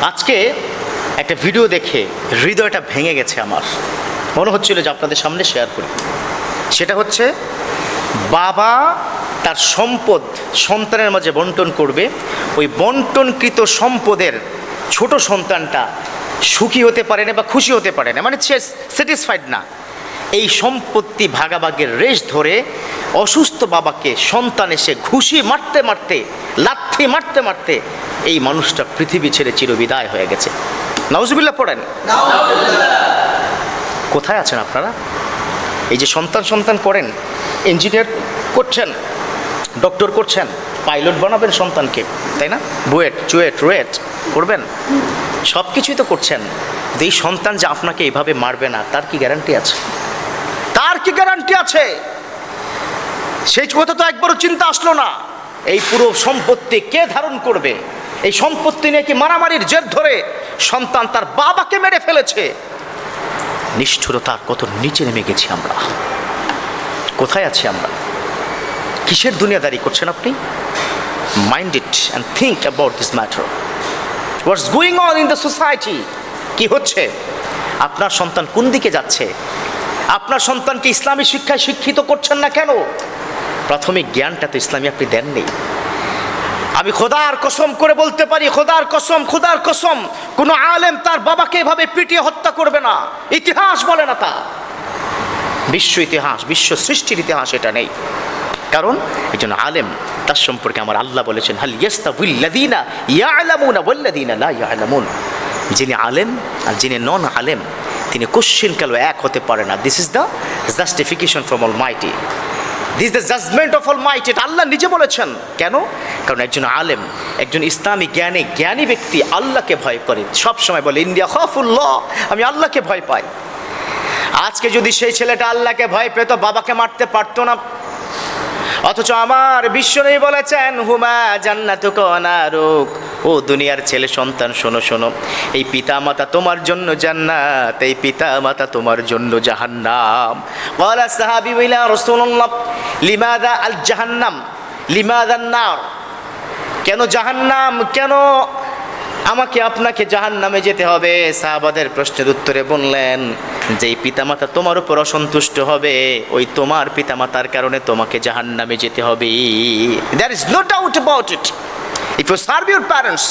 আজকে একটা ভিডিও দেখে হৃদয়টা ভেঙে গেছে আমার। মনে হচ্ছিল যে আপনাদের সামনে শেয়ার করি। সেটা হচ্ছে বাবা তার সম্পদ সন্তানের মাঝে বন্টন করবে, ওই বন্টনকৃত সম্পদের ছোট সন্তানটা সুখী হতে পারে না বা খুশি হতে পারে না, মানে সে স্যাটিসফাইড না। এই সম্পত্তি ভাগাভাগের রেশ ধরে অসুস্থ বাবাকে সন্তান এসে ঘুষি মারতে মারতে, লাথি মারতে মারতে এই মানুষটা পৃথিবী ছেড়ে চিরবিদায় হয়ে গেছে। নাউজুবিল্লাহ পড়েন। কোথায় আছেন আপনারা? এই যে সন্তান করেন, ইঞ্জিনিয়ার করছেন, ডক্টর করছেন, পাইলট বানাবেন সন্তানকে, তাই না? বুয়েট চুয়েট রুয়েট করবেন, সব কিছুই তো করছেন। এই সন্তান যে আপনাকে এইভাবে মারবে না, তার কি গ্যারান্টি আছে? তার কি গ্যারান্টি আছে? সেই কথা তো একবারও চিন্তা আসলো না। এই পুরো সম্পত্তি কে ধারণ করবে? এই সম্পত্তি নিয়ে কি মারামারির জের ধরে সন্তান তার বাবাকে মেরে ফেলেছে। নিষ্ঠুরতার কত নিচে নেমে গেছি আমরা। কোথায় আছি আমরা? কিসের দুনিয়াদারি করছেন আপনি? Mind it and think about this matter. What's going on in the society? কি হচ্ছে? আপনার সন্তান কোন দিকে যাচ্ছে? আপনার সন্তানকে ইসলামী শিক্ষায় শিক্ষিত করছেন না কেন? প্রাথমিক জ্ঞানটা তো ইসলামী আপনি দেননি। আমি খোদার কসম করে বলতে পারি, খোদার কসম, কোনো আলেম তার বাবাকে এভাবে পিটিয়ে হত্যা করবে না। ইতিহাস বলে না তা, বিশ্ব ইতিহাস, বিশ্ব সৃষ্টির ইতিহাস এটা নেই। কারণ একজন আলেম, তার সম্পর্কে আমার আল্লাহ বলেছেন, হাল ইয়াস্তাউল্লাযীনা ইয়ালামুনা ওয়াল্লাযীনা লা ইয়ালামুন। যিনি আলেম আর যিনি নন আলেম, তিনি কোশ্চিনকালও এক হতে পারে না। This is the justification from almighty, this the judgement of almighty. এটা আল্লাহ নিজে বলেছেন। কেন? কারণ একজন আলেম, একজন ইসলামী জ্ঞানী ব্যক্তি আল্লাহকে ভয় করে। সব সময় বলে ইন্ডিয়া খাফুল্লাহ, আমি আল্লাহকে ভয় পাই। আজকে যদি সেই ছেলেটা আল্লাহকে ভয় পেত, বাবাকে মারতে পারতো না। অথচ আমার বিশ্বনবী বলেছেন, হুমা জান্নাতুকা ওয়া নারুক। ও দুনিয়ার ছেলে সন্তান, শোনো শোনো, এই পিতা মাতা তোমার জন্য জান্নাত, এই পিতা মাতা তোমার জন্য জাহান্নাম। ক্বালা সাহাবী ইয়া রাসূলুল্লাহ লিমাযা আল জাহান্নাম লিমাযা আন-নার? কেন জাহান্নাম, কেন আমাকে আপনাকে জাহান্নামে যেতে হবে? সাহাবাদের প্রশ্নের উত্তরে বললেন, যেই পিতামাতা তোমার উপর অসন্তুষ্ট হবে, ওই তোমার পিতামাতার কারণে তোমাকে জাহান্নামে যেতে হবে। There is no doubt about it. If you serve your parents,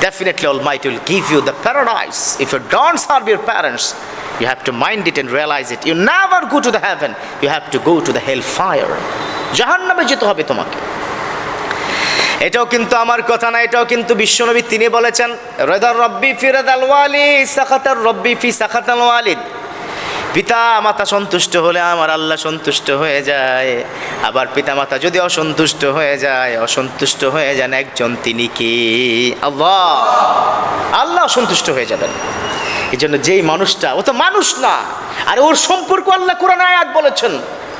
definitely Almighty will give you the paradise. If you don't serve your parents, you have to mind it and realize it. You never go to the heaven. You have to go to the hellfire. জাহান্নামে যেতে হবে তোমাকে। এটাও কিন্তু আমার কথা না, এটাও কিন্তু বিশ্বনবী তিনি বলেছেন, রাদার রব্বি ফি রাদাল ওয়ালি সাখাতার রব্বি ফি সাখাতাল ওয়ালিদ। পিতা মাতা সন্তুষ্ট হলে আমার আল্লাহ সন্তুষ্ট হয়ে যায়। আবার পিতা মাতা যদি অসন্তুষ্ট হয়ে যান একজন, তিনি কি? আল্লাহ। আল্লাহ অসন্তুষ্ট হয়ে যাবেন। এই জন্য যেই মানুষটা, ও তো মানুষ না, আর ওর সম্পর্ক আল্লাহ কোরআন আয়াত বলেছেন,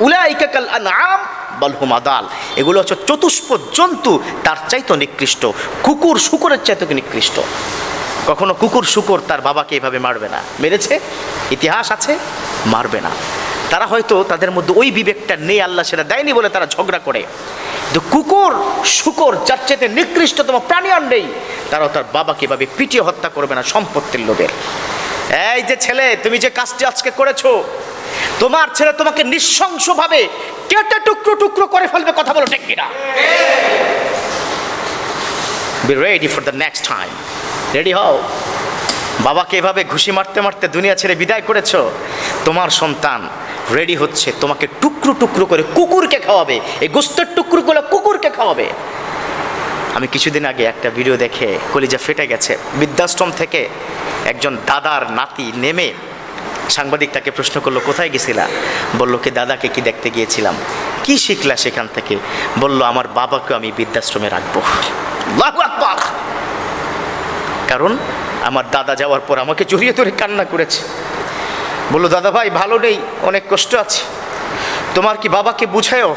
উলাইকা কাল আনআম বাল হুম আদাল। এগুলো হচ্ছে চতুষ্পদ জন্তু, তার চাইতে নিকৃষ্ট। কুকুর শুকরের চাইতে নিকৃষ্ট। কখনো কুকুর শুকর তার বাবাকে এভাবে মারবে না। মেরেছে? ইতিহাস আছে, মারবে না। তারা হয়তো তাদের মধ্যে ওই বিবেকটা নেই, আল্লাহ সেটা দেয়নি বলে তারা ঝগড়া করে। কিন্তু কুকুর শুকর যার চাইতে নিকৃষ্টতম প্রাণী আর নেই, তারাও তার বাবাকে এভাবে পিটিয়ে হত্যা করবে না সম্পত্তির লোভের। এই যে ছেলে, তুমি যে কাজটি আজকে করেছো, তোমার ছেলে তোমাকে নৃশংসভাবে কেটে টুকরো টুকরো করে ফেলবে। কথা বলো ঠিক কিনা? Be ready for the next time. Ready হও। বাবাকে এভাবে ঘুষি মারতে মারতে দুনিয়া ছেড়ে বিদায় করেছো, তোমার সন্তান রেডি হচ্ছে তোমাকে টুকরো টুকরো করে কুকুরকে খাওয়াবে। এই গোস্তের টুকরোগুলো কুকুরকে খাওয়াবে। আমি কিছুদিন আগে একটা ভিডিও দেখে কলিজা ফেটে গেছে। বৃদ্ধাশ্রম থেকে একজন দাদার নাতি নেমে সাংবাদিক তাকে প্রশ্ন করলো, কোথায় গেছিলা? বললো, কি দাদাকে কি দেখতে গিয়েছিলাম। কি শিখলা সেখান থেকে? বলল, আমার বাবাকে আমি বৃদ্ধাশ্রমে রাখবো। আল্লাহু আকবার। কারণ আমার দাদা যাওয়ার পর আমাকে জড়িয়ে ধরে কান্না করেছে। বললো, দাদা ভাই ভালো নেই, অনেক কষ্ট আছে, তোমার কি বাবাকে বুঝায়ও?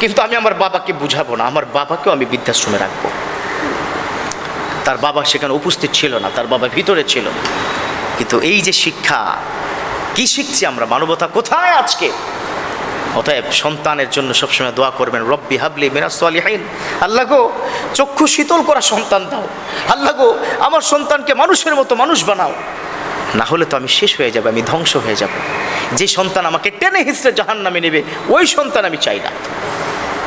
কিন্তু আমি আমার বাবাকে বুঝাবো না, আমার বাবাকেও আমি বৃদ্ধাশ্রমে রাখবো। তার বাবা সেখানে উপস্থিত ছিল না, তার বাবা ভিতরে ছিল। কিন্তু এই যে শিক্ষা, কি শিখছি আমরা? মানবতা কোথায় আজকে? অতএব সন্তানের জন্য সবসময় দোয়া করবেন, রব্বি হাবলি মিনাস সালিহিন, আল্লাহ গো চক্ষু শীতল করা সন্তান দাও, আল্লাহ গো আমার সন্তানকে মানুষের মতো মানুষ বানাও, না হলে তো আমি শেষ হয়ে যাব, আমি ধ্বংস হয়ে যাব। যে সন্তান আমাকে টেনে হিঁচড়ে জাহান্নামে নেবে ওই সন্তান আমি চাই না।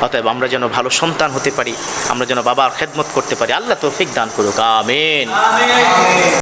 অতএব আমরা যেন ভালো সন্তান হতে পারি, আমরা যেন বাবার খেদমত করতে পারি, আল্লাহ তৌফিক দান করুক, আমিন।